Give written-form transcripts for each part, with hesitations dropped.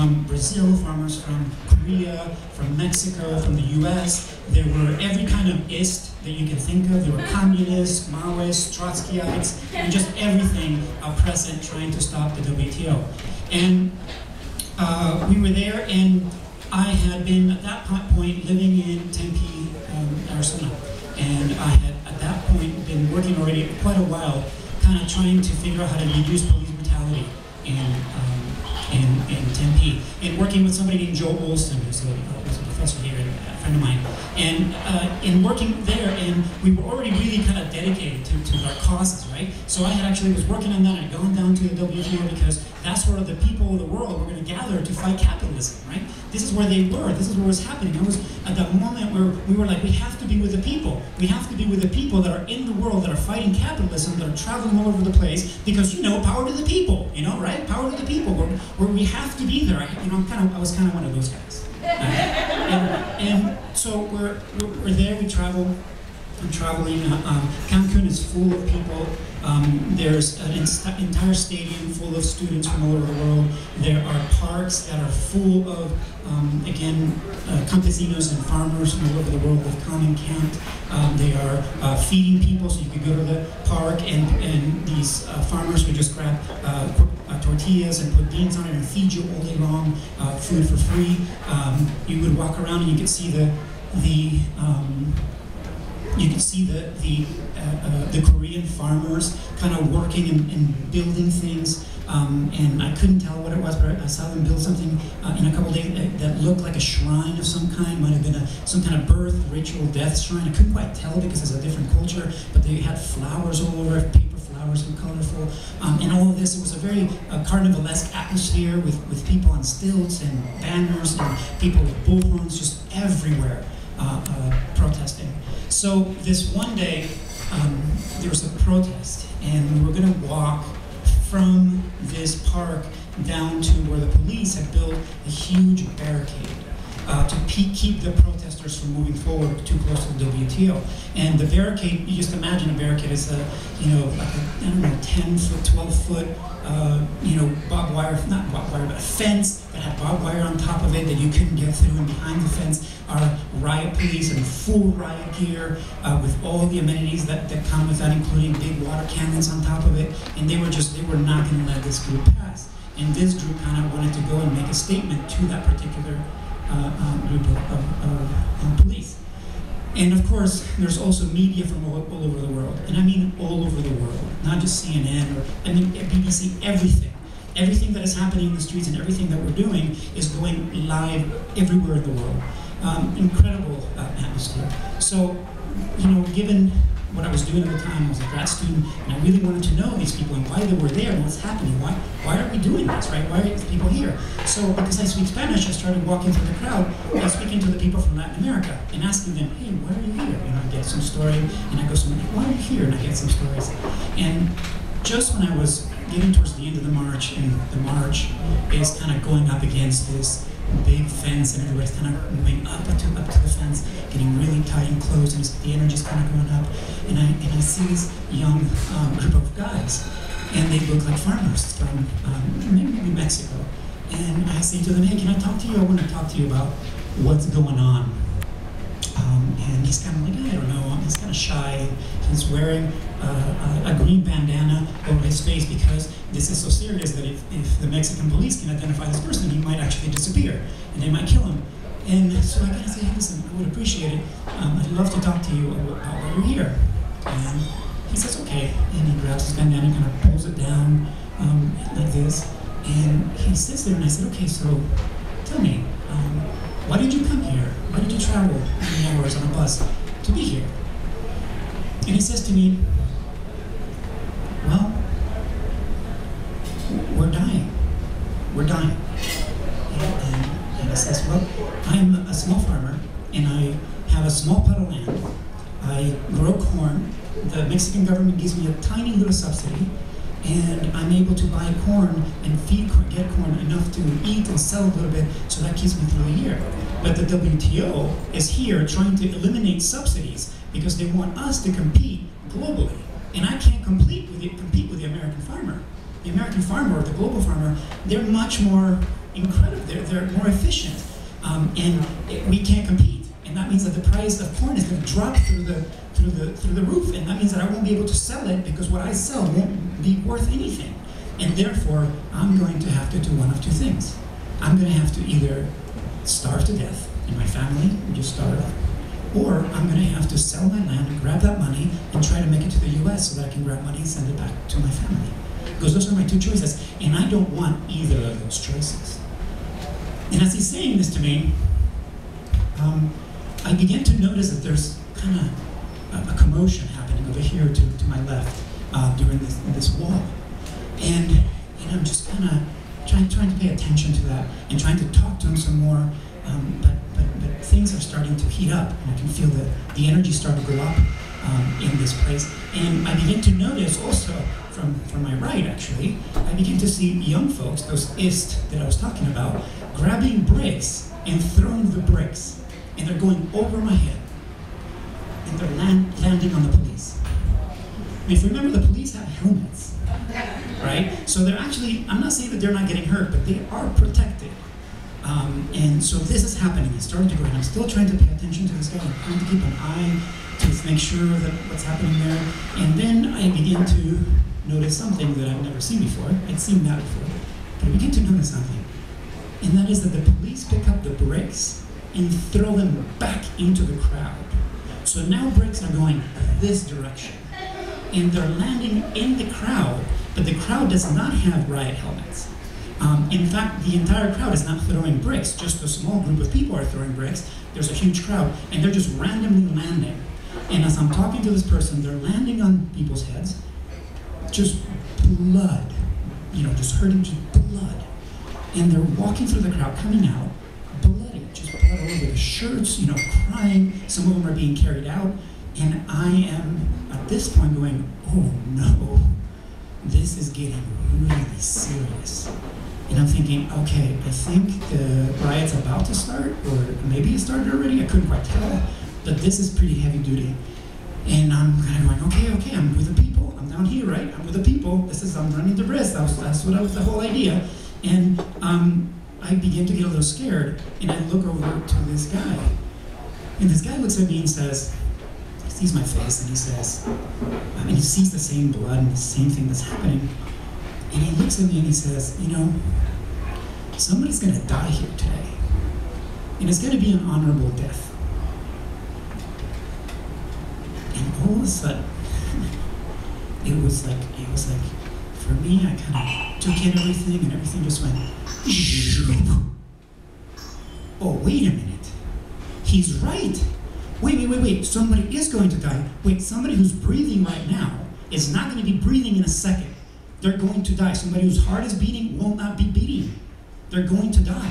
from Brazil, farmers from Korea, from Mexico, from the US. There were every kind of ist that you can think of. There were communists, Maoists, Trotskyites, and just everything present trying to stop the WTO. And we were there, and I had been at that point living in Tempe, Arizona. And I had at that point been working already quite a while, kind of trying to figure out how to reduce police brutality in Tempe, and working with somebody named Joe Olson, who's a professor here, a friend of mine, and in working there, and we were already really kind of dedicated to our causes, right? So I had actually was working on that. I'd gone down to the WTO because that's where the people of the world were going to gather to fight capitalism, right? This is where they were. This is what was happening. I was at that moment where we were like, we have to be with the people. We have to be with the people that are in the world, that are fighting capitalism, that are traveling all over the place, because, you know, power to the people, you know, right? Power to the people, where we have to be there. I was kind of one of those guys. And so we're there, we travel. I'm traveling. Cancun is full of people. There's an entire stadium full of students from all over the world. There are parks that are full of, again, campesinos and farmers from all over the world that come and camp. They are feeding people, so you could go to the park, and these farmers would just grab tortillas and put beans on it and feed you all day long, food for free. You would walk around and you could see the Korean farmers kind of working and building things, and I couldn't tell what it was, but I saw them build something in a couple of days that looked like a shrine of some kind. Might have been some kind of birth, ritual, death shrine. I couldn't quite tell because it's a different culture, but they had flowers all over, paper flowers and colorful, and all of this. It was a very carnivalesque atmosphere with people on stilts and banners and people with bullhorns just everywhere protesting. So this one day, there was a protest, and we were going to walk from this park down to where the police had built a huge barricade to keep the protesters from moving forward too close to the WTO. And the barricade, you just imagine a barricade is like I don't know, 10-foot, 12-foot, barbed wire, not barbed wire, but a fence that had barbed wire on top of it that you couldn't get through, and behind the fence are riot police in full riot gear with all the amenities that come with that, including big water cannons on top of it, and they were not going to let this group pass. And this group kind of wanted to go and make a statement to that particular group of police. And of course, there's also media from all over the world, and I mean all over the world, not just CNN or BBC, everything. Everything that is happening in the streets and everything that we're doing is going live everywhere in the world. Incredible atmosphere. So, given what I was doing at the time, I was a grad student, and I really wanted to know these people and why they were there and what's happening. Why are we doing this, right? Why are these people here? So, because I speak Spanish, I started walking through the crowd and speaking to the people from Latin America and asking them, hey, why are you here? And I get some story, and I go, why are you here? And I get some stories. And just when I was getting towards the end of the march, and the march is kind of going up against this big fence, and everybody's kind of moving up to the fence, getting really tight and close, and the energy's kind of going up, and I see this young group of guys, and they look like farmers from maybe Mexico, and I say to them, hey, can I talk to you? I want to talk to you about what's going on. And he's kind of like, I don't know, he's kind of shy. He's wearing a green bandana over his face because this is so serious that if the Mexican police can identify this person, he might actually disappear, and they might kill him. And so I kind of say, hey, listen, I would appreciate it. I'd love to talk to you about why you're here. And he says, okay. And he grabs his bandana and kind of pulls it down like this. And he sits there, and I said, okay, so tell me, why did you come here? Why did you travel many hours on a bus to be here? And he says to me, well, we're dying. We're dying. And he says, well, I'm a small farmer, and I have a small plot of land. I grow corn. The Mexican government gives me a tiny little subsidy, and I'm able to buy corn and get corn enough to eat and sell a little bit, so that keeps me through a year. But the WTO is here trying to eliminate subsidies because they want us to compete globally. And I can't compete with the American farmer. The American farmer or the global farmer, they're much more incredible. they're more efficient, we can't compete. And that means that the price of corn is going to drop through the roof, and that means that I won't be able to sell it because what I sell won't be worth anything. And therefore, I'm going to have to do one of two things. I'm going to have to either starve to death, and my family will just starve, or I'm going to have to sell my land and grab that money and try to make it to the US so that I can grab money and send it back to my family. Because those are my two choices, and I don't want either of those choices. And as he's saying this to me, I began to notice that there's kind of a commotion happening over here to my left during this wall. And I'm just kind of trying to pay attention to that and trying to talk to him some more. But things are starting to heat up, and I can feel the energy start to go up in this place. And I begin to notice also, from my right actually, I begin to see young folks, those IST that I was talking about, grabbing bricks and throwing the bricks. And they're going over my head. And they're landing on the police. If you remember, the police have helmets, right? So they're actually, I'm not saying that they're not getting hurt, but they are protected. And so this is happening. It's starting to go, and I'm still trying to pay attention to this guy. I'm trying to keep an eye to make sure that what's happening there. And then I begin to notice something that I've never seen before. I'd seen that before, but I begin to notice something. And that is that the police pick up the bricks and throw them back into the crowd. So now bricks are going this direction. And they're landing in the crowd, but the crowd does not have riot helmets. In fact, the entire crowd is not throwing bricks, just a small group of people are throwing bricks. There's a huge crowd, and they're just randomly landing. And as I'm talking to this person, they're landing on people's heads, just blood, just hurting, just blood. And they're walking through the crowd, coming out, bloody, just blood all over the shirts, crying. Some of them are being carried out. And I am, at this point, going, oh no, this is getting really serious. And I'm thinking, okay, I think the riot's about to start, or maybe it started already, I couldn't quite tell, but this is pretty heavy duty. And I'm kind of going, okay, I'm with the people, I'm down here, right? I'm with the people, I'm running the risk, that's what was the whole idea. And I begin to get a little scared, and I look over to this guy. And this guy looks at me and says, he sees my face, and he says, and he sees the same blood and the same thing that's happening. And he looks at me and he says, somebody's going to die here today. And it's going to be an honorable death. And all of a sudden, it was like, for me, I kind of took in everything, and everything just went, oh, wait a minute. He's right. Wait, somebody is going to die. Wait, somebody who's breathing right now is not going to be breathing in a second. They're going to die. Somebody whose heart is beating will not be beating. They're going to die.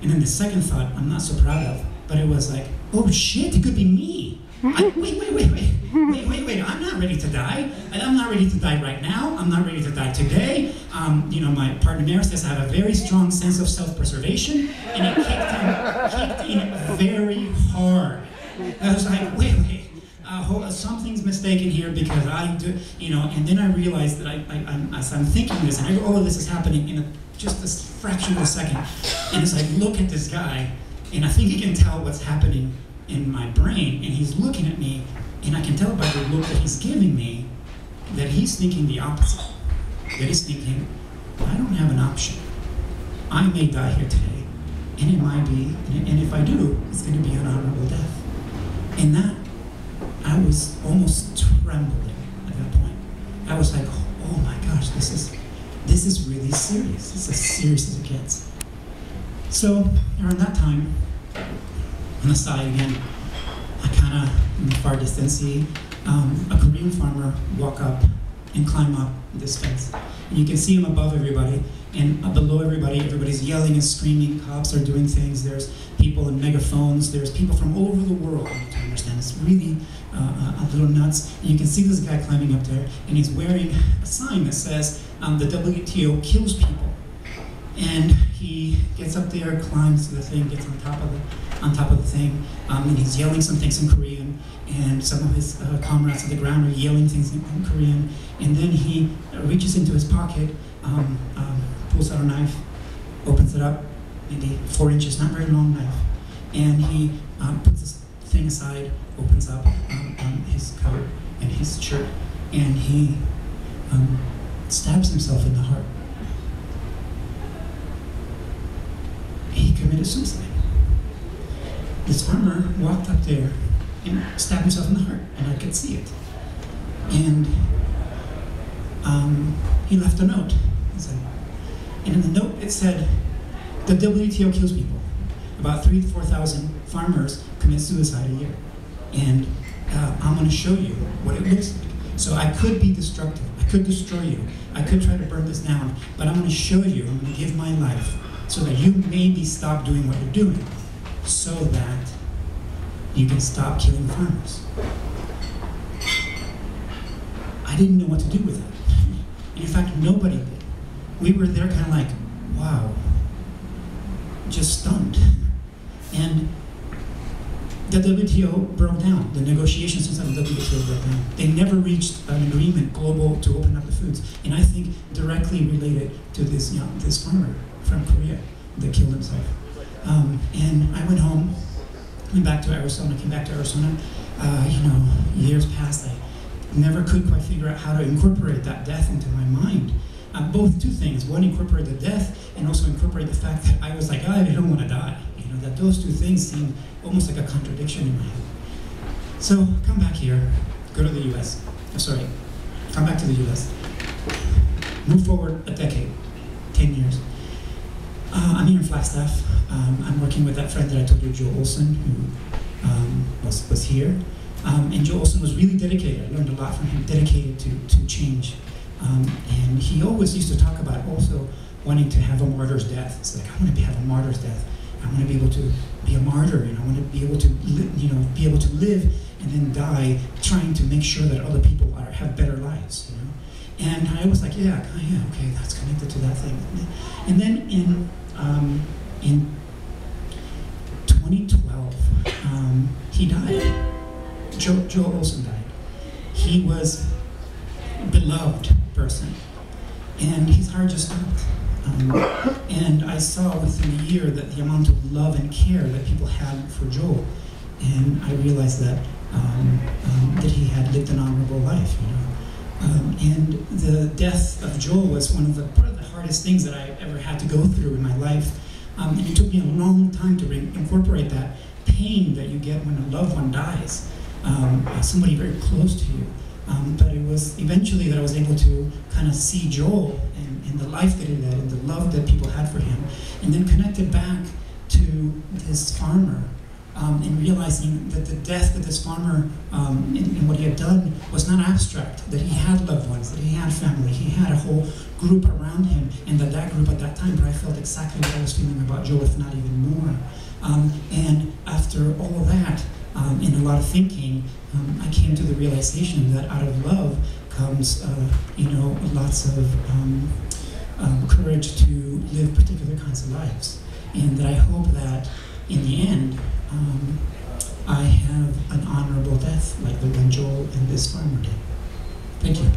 And then the second thought, I'm not so proud of, but it was like, oh shit, it could be me. Wait, I'm not ready to die. I'm not ready to die right now. I'm not ready to die today. My partner Mary says I have a very strong sense of self-preservation, and it kicked in very hard. I was like, wait, something's mistaken here, because I do, and then I realized that as I'm thinking this, and all of this is happening in just this fraction of a second, and as I look at this guy, and I think he can tell what's happening in my brain, and he's looking at me, and I can tell by the look that he's giving me that he's thinking the opposite. That he's thinking, I don't have an option. I may die here today, and it might be, and if I do, it's going to be an honorable death. And that, I was almost trembling at that point. I was like, oh my gosh, this is really serious. It's as serious as it gets. So around that time, on the side again, I kind of, in the far distance, see a Korean farmer walk up and climb up this fence. And you can see him above everybody, and below everybody, everybody's yelling and screaming, cops are doing things, there's people in megaphones, there's people from all over the world, you need to understand. It's really a little nuts. And you can see this guy climbing up there, and he's wearing a sign that says, the WTO kills people. And he gets up there, climbs to the thing, gets on top of the thing, and he's yelling some things in Korean, and some of his comrades at the ground are yelling things in Korean, and then he reaches into his pocket, pulls out a knife, opens it up, maybe 4 inches, not very long knife. And he puts this thing aside, opens up his coat and his shirt, and he stabs himself in the heart. He committed suicide. This farmer walked up there and stabbed himself in the heart, and I could see it. And he left a note. And in the note it said, the WTO kills people. About 3,000 to 4,000 farmers commit suicide a year. And I'm going to show you what it looks like. So I could be destructive. I could destroy you. I could try to burn this down. But I'm going to show you, I'm going to give my life so that you maybe stop doing what you're doing, so that you can stop killing farmers. I didn't know what to do with that. And in fact, nobody did. We were there kind of like, wow, just stunned. And the WTO broke down. The negotiations inside the WTO broke down. They never reached an agreement global to open up the foods. And I think directly related to this, this farmer from Korea that killed himself. And I went home, came back to Arizona. Years passed. I never could quite figure out how to incorporate that death into my mind. Both two things. One, incorporate the death, and also incorporate the fact that I was like, I don't want to die. That those two things seemed almost like a contradiction in my head. So come back here, go to the US. Come back to the US. Move forward a decade, 10 years. I'm here in Flagstaff. I'm working with that friend that I told you, Joe Olson, who was here. And Joe Olson was really dedicated. I learned a lot from him, dedicated to change. And he always used to talk about also wanting to have a martyr's death. It's like, I want to have a martyr's death. I want to be able to be a martyr, and I want to be able to, be able to live and then die, trying to make sure that other people have better lives. And I was like, yeah, okay, that's connected to that thing. And then in 2012, he died. Joe Olson died. He was a beloved person, and his heart just stopped. And I saw within a year that the amount of love and care that people had for Joel, and I realized that that he had lived an honorable life. And the death of Joel was part of the hardest things that I ever had to go through in my life. And it took me a long time to incorporate that pain that you get when a loved one dies, somebody very close to you. But it was eventually that I was able to kind of see Joel and the life that he led and the love that people had for him, and then connect it back to this farmer, and realizing that the death of this farmer and what he had done was not abstract, that he had loved ones, that he had family, he had a whole group around him, and that group at that time, where I felt exactly what I was feeling about Joel, if not even more. And after all of that, in a lot of thinking, I came to the realization that out of love comes, lots of courage to live particular kinds of lives. And that I hope that in the end, I have an honorable death like the one Joel and this farmer did. Thank you.